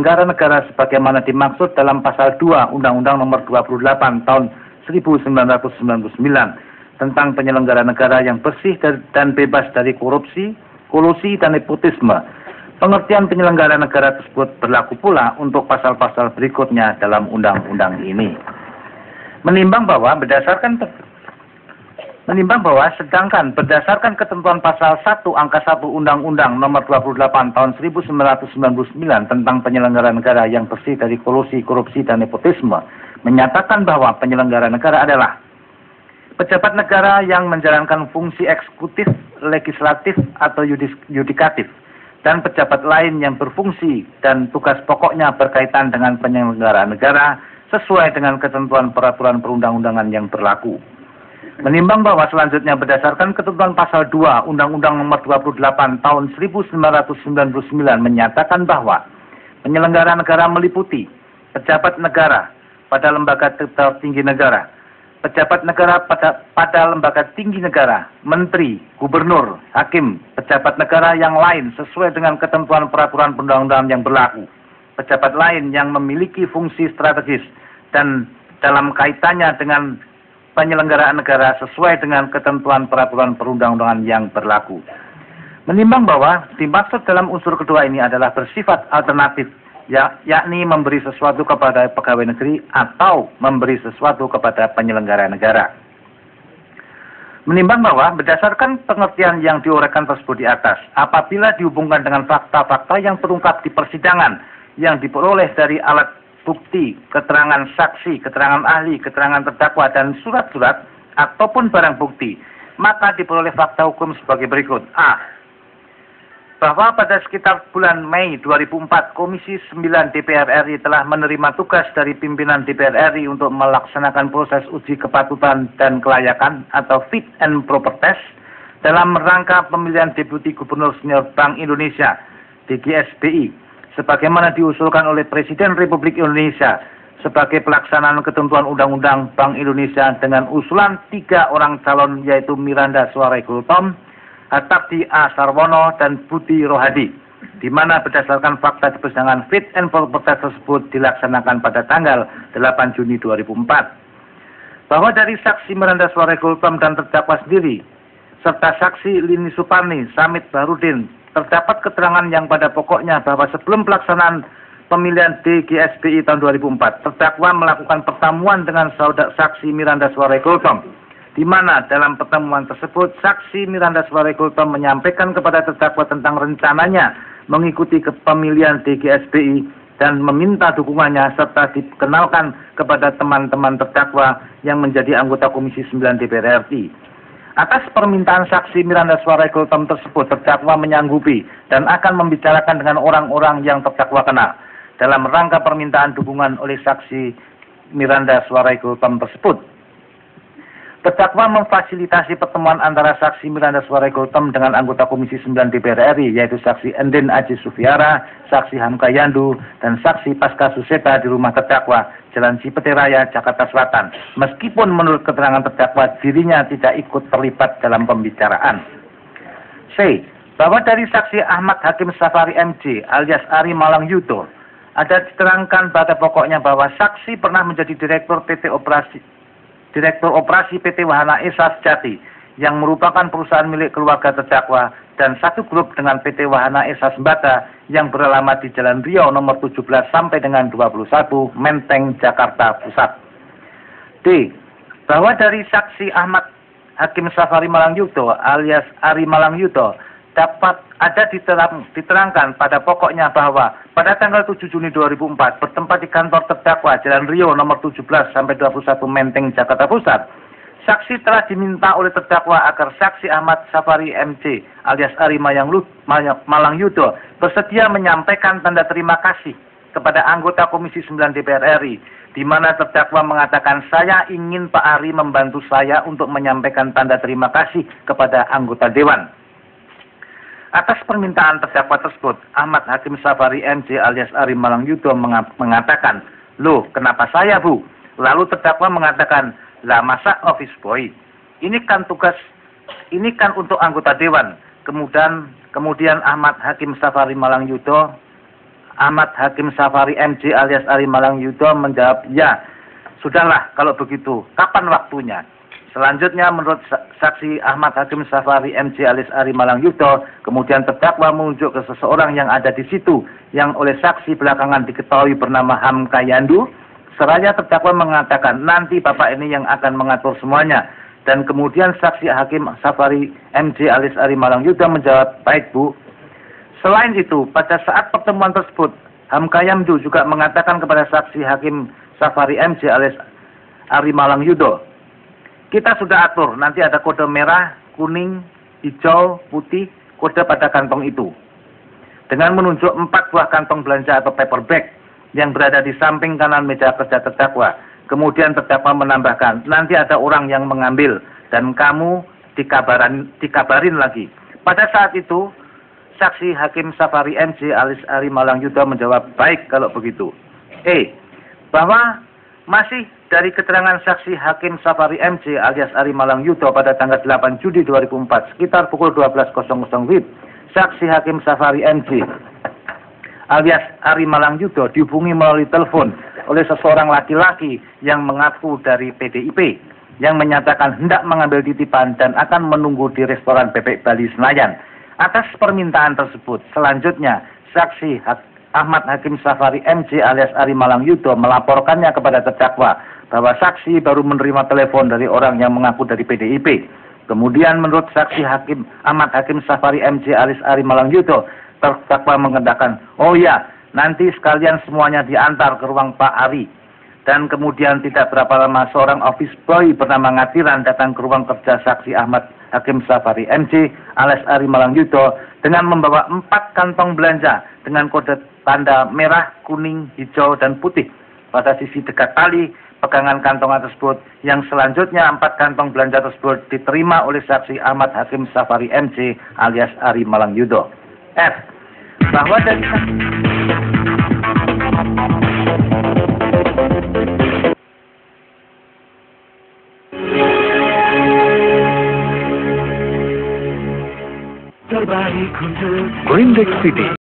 penyelenggara negara sebagaimana dimaksud dalam pasal 2 Undang-Undang Nomor 28 Tahun 1999 tentang penyelenggara negara yang bersih dan bebas dari korupsi, kolusi, dan nepotisme. Pengertian penyelenggara negara tersebut berlaku pula untuk pasal-pasal berikutnya dalam undang-undang ini. Menimbang bahwa sedangkan berdasarkan ketentuan pasal 1 angka 1 Undang-Undang Nomor 28 Tahun 1999 tentang penyelenggara negara yang bersih dari kolusi, korupsi, dan nepotisme menyatakan bahwa penyelenggara negara adalah pejabat negara yang menjalankan fungsi eksekutif, legislatif, atau yudikatif, dan pejabat lain yang berfungsi dan tugas pokoknya berkaitan dengan penyelenggara negara sesuai dengan ketentuan peraturan perundang-undangan yang berlaku. Menimbang bahwa selanjutnya berdasarkan ketentuan pasal 2 Undang-Undang Nomor 28 Tahun 1999 menyatakan bahwa penyelenggara negara meliputi pejabat negara pada lembaga tertinggi negara, pejabat negara pada lembaga tinggi negara, menteri, gubernur, hakim, pejabat negara yang lain sesuai dengan ketentuan peraturan perundang-undangan yang berlaku, pejabat lain yang memiliki fungsi strategis dan dalam kaitannya dengan penyelenggaraan negara sesuai dengan ketentuan peraturan perundang-undangan yang berlaku. Menimbang bahwa dimaksud dalam unsur kedua ini adalah bersifat alternatif, yakni memberi sesuatu kepada pegawai negeri atau memberi sesuatu kepada penyelenggara negara. Menimbang bahwa berdasarkan pengertian yang diuraikan tersebut di atas, apabila dihubungkan dengan fakta-fakta yang terungkap di persidangan yang diperoleh dari alat bukti, keterangan saksi, keterangan ahli, keterangan terdakwa, dan surat-surat ataupun barang bukti, maka diperoleh fakta hukum sebagai berikut. A. Bahwa pada sekitar bulan Mei 2004, Komisi 9 DPR RI telah menerima tugas dari pimpinan DPR RI untuk melaksanakan proses uji kepatutan dan kelayakan atau fit and proper test dalam rangka pemilihan Deputi Gubernur Senior Bank Indonesia (DGSBI) sebagaimana diusulkan oleh Presiden Republik Indonesia sebagai pelaksanaan ketentuan Undang-Undang Bank Indonesia dengan usulan 3 orang calon yaitu Miranda Suarai Gultom, Hartardi A. Sarwono, dan Budi Rohadi, di mana berdasarkan fakta di persidangan fit and proper test tersebut dilaksanakan pada tanggal 8 Juni 2004. Bahwa dari saksi Miranda Suarai Gultom dan terdakwa sendiri, serta saksi Lini Suparni, Samit Barudin, terdapat keterangan yang pada pokoknya bahwa sebelum pelaksanaan pemilihan DGSBI tahun 2004, terdakwa melakukan pertemuan dengan saudara saksi Miranda Suarai Gultom, di mana dalam pertemuan tersebut saksi Miranda Suarai Gultom menyampaikan kepada terdakwa tentang rencananya mengikuti pemilihan DGSBI dan meminta dukungannya serta dikenalkan kepada teman-teman terdakwa yang menjadi anggota Komisi 9 DPR RI. Atas permintaan saksi Miranda Suarai Gultom tersebut, terdakwa menyanggupi dan akan membicarakan dengan orang-orang yang terdakwa kenal dalam rangka permintaan dukungan oleh saksi Miranda Suarai Gultom tersebut. Terdakwa memfasilitasi pertemuan antara saksi Miranda Suarai Gultom dengan anggota Komisi 9 DPR RI, yaitu saksi Endin Aji Sufiara, saksi Hamka Yandu, dan saksi Pasca Suseta di rumah terdakwa, Jalan Cipete Raya, Jakarta Selatan. Meskipun menurut keterangan terdakwa, dirinya tidak ikut terlibat dalam pembicaraan. C. Bahwa dari saksi Ahmad Hakim Safari MJ alias Ari Malang Yudo, ada diterangkan pada pokoknya bahwa saksi pernah menjadi Direktur Operasi PT Wahana Esa Sejati yang merupakan perusahaan milik keluarga terdakwa dan satu grup dengan PT Wahana Esa Sembada yang beralamat di Jalan Riau nomor 17 sampai dengan 21 Menteng, Jakarta Pusat. D. Bahwa dari saksi Ahmad Hakim Safari Malang Yudo alias Ari Malang Yudo dapat ada diterangkan pada pokoknya bahwa pada tanggal 7 Juni 2004 bertempat di kantor terdakwa Jalan Riau nomor 17 sampai 21 Menteng, Jakarta Pusat, saksi telah diminta oleh terdakwa agar saksi Ahmad Safari MC alias Ari Malang Yudo bersedia menyampaikan tanda terima kasih kepada anggota Komisi 9 DPR RI, di mana terdakwa mengatakan, saya ingin Pak Ari membantu saya untuk menyampaikan tanda terima kasih kepada anggota Dewan. Atas permintaan terdakwa tersebut, Ahmad Hakim Safari MC alias Ari Malang Yudo mengatakan, loh kenapa saya Bu? Lalu terdakwa mengatakan, lah masa office boy? Ini kan untuk anggota Dewan. Kemudian Ahmad Hakim Safari Malang Yudo Ahmad Hakim Safari MJ alias Ari Malang Yudo menjawab, ya, sudahlah kalau begitu, kapan waktunya? Selanjutnya menurut saksi Ahmad Hakim Safari MJ alias Ari Malang Yudo, kemudian terdakwa menunjuk ke seseorang yang ada di situ, yang oleh saksi belakangan diketahui bernama Hamka Yandu. Seraya terdakwa mengatakan, nanti bapak ini yang akan mengatur semuanya. Dan kemudian saksi Hakim Safari MJ alias Ari Malang Yudo menjawab, baik bu. Selain itu, pada saat pertemuan tersebut, Hamka Yandu juga mengatakan kepada saksi Hakim Safari MJ alias Ari Malang Yudo, kita sudah atur, nanti ada kode merah, kuning, hijau, putih, kode pada kantong itu. Dengan menunjuk 4 buah kantong belanja atau paper bag yang berada di samping kanan meja kerja terdakwa. Kemudian terdakwa menambahkan, nanti ada orang yang mengambil dan kamu dikabarin lagi. Pada saat itu, saksi Hakim Safari MJ alias Ari Malang Yudo menjawab, baik kalau begitu. Bahwa masih dari keterangan saksi Hakim Safari MJ alias Ari Malang Yudo pada tanggal 8 Juli 2004 sekitar pukul 12.00 WIB, saksi Hakim Safari MJ alias Ari Malang Yudo dihubungi melalui telepon oleh seseorang laki-laki yang mengaku dari PDIP yang menyatakan hendak mengambil titipan dan akan menunggu di restoran Bebek Bali Senayan. Atas permintaan tersebut, selanjutnya saksi Ahmad Hakim Safari MJ alias Ari Malang Yudo melaporkannya kepada terdakwa bahwa saksi baru menerima telepon dari orang yang mengaku dari PDIP. Kemudian menurut saksi Ahmad Hakim Safari MJ alias Ari Malang Yudo, terdakwa mengatakan, oh ya, nanti sekalian semuanya diantar ke ruang Pak Ari. Dan kemudian tidak berapa lama seorang office boy bernama Ngatiran datang ke ruang kerja saksi Ahmad Hakim Safari MJ alias Ari Malang Yudo dengan membawa 4 kantong belanja dengan kode tanda merah, kuning, hijau, dan putih pada sisi dekat tali pegangan kantongan tersebut, yang selanjutnya 4 kantong belanja tersebut diterima oleh saksi Ahmad Hakim Safari MJ alias Ari Malang Yudo. Bahwa dari Grindex City